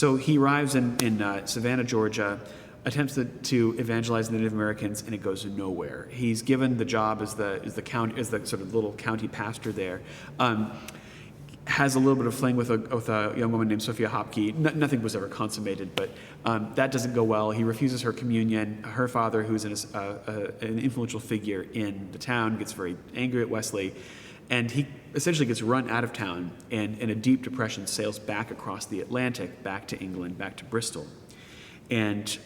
So he arrives in Savannah, Georgia, attempts to evangelize the Native Americans, and it goes nowhere. He's given the job as the sort of little county pastor there. Has a little bit of fling with a young woman named Sophia Hopke. Nothing was ever consummated, but that doesn't go well. He refuses her communion. Her father, who's an influential figure in the town, gets very angry at Wesley, and he essentially gets run out of town, and in a deep depression sails back across the Atlantic, back to England, back to Bristol. And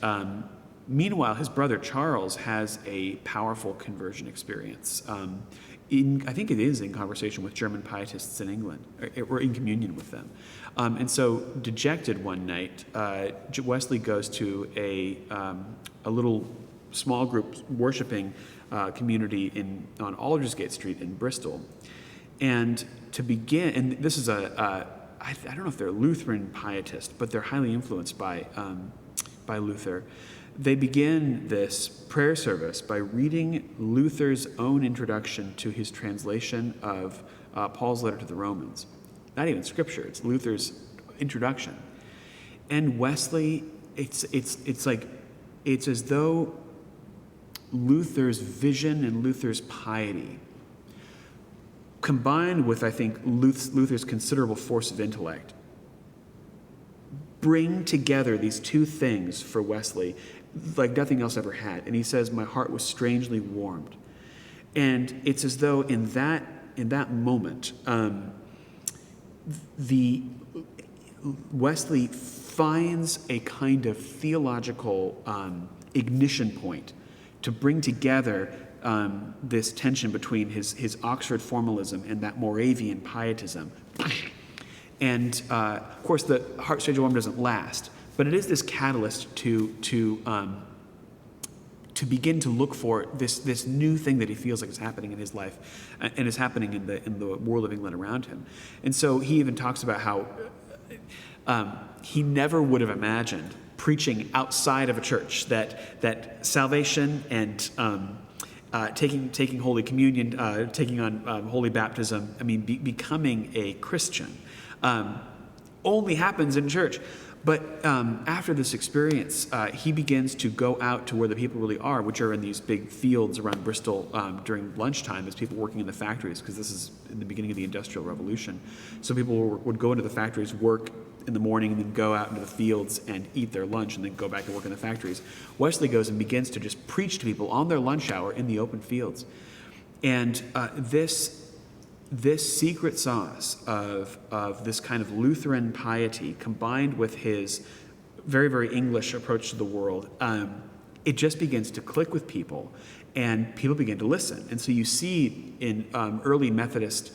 meanwhile, his brother Charles has a powerful conversion experience. I think it is in conversation with German pietists in England, or in communion with them. And so, dejected one night, Wesley goes to a little small group worshiping community on Aldersgate Street in Bristol. And to begin, and this is I don't know if they're Lutheran pietists, but they're highly influenced by Luther. They begin this prayer service by reading Luther's own introduction to his translation of Paul's letter to the Romans. Not even scripture, it's Luther's introduction. And Wesley, it's as though Luther's vision and Luther's piety, combined with, I think, Luther's considerable force of intellect, bring together these two things for Wesley like nothing else ever had. And he says, my heart was strangely warmed. And it's as though in that moment, Wesley finds a kind of theological ignition point to bring together this tension between his Oxford formalism and that Moravian pietism. And of course, the heart strangely warmed doesn't last, but it is this catalyst to begin to look for this new thing that he feels like is happening in his life, and is happening in the world of England around him. And so he even talks about how he never would have imagined preaching outside of a church, that salvation and taking Holy Communion, taking on Holy Baptism, becoming a Christian, only happens in church. But after this experience, he begins to go out to where the people really are, which are in these big fields around Bristol during lunchtime as people working in the factories, because this is in the beginning of the Industrial Revolution. So people would go into the factories, work in the morning, and then go out into the fields and eat their lunch, and then go back and work in the factories. Wesley goes and begins to just preach to people on their lunch hour in the open fields. And this secret sauce of this kind of Lutheran piety, combined with his very, very English approach to the world, it just begins to click with people, and people begin to listen. And so you see in early Methodist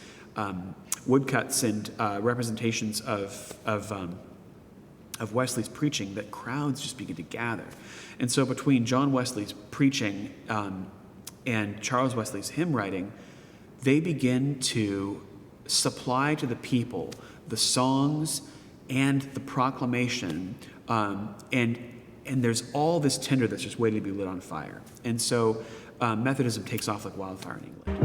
woodcuts and representations of Wesley's preaching that crowds just begin to gather. And so between John Wesley's preaching and Charles Wesley's hymn writing, they begin to supply to the people the songs and the proclamation, and there's all this tinder that's just waiting to be lit on fire. And so Methodism takes off like wildfire in England.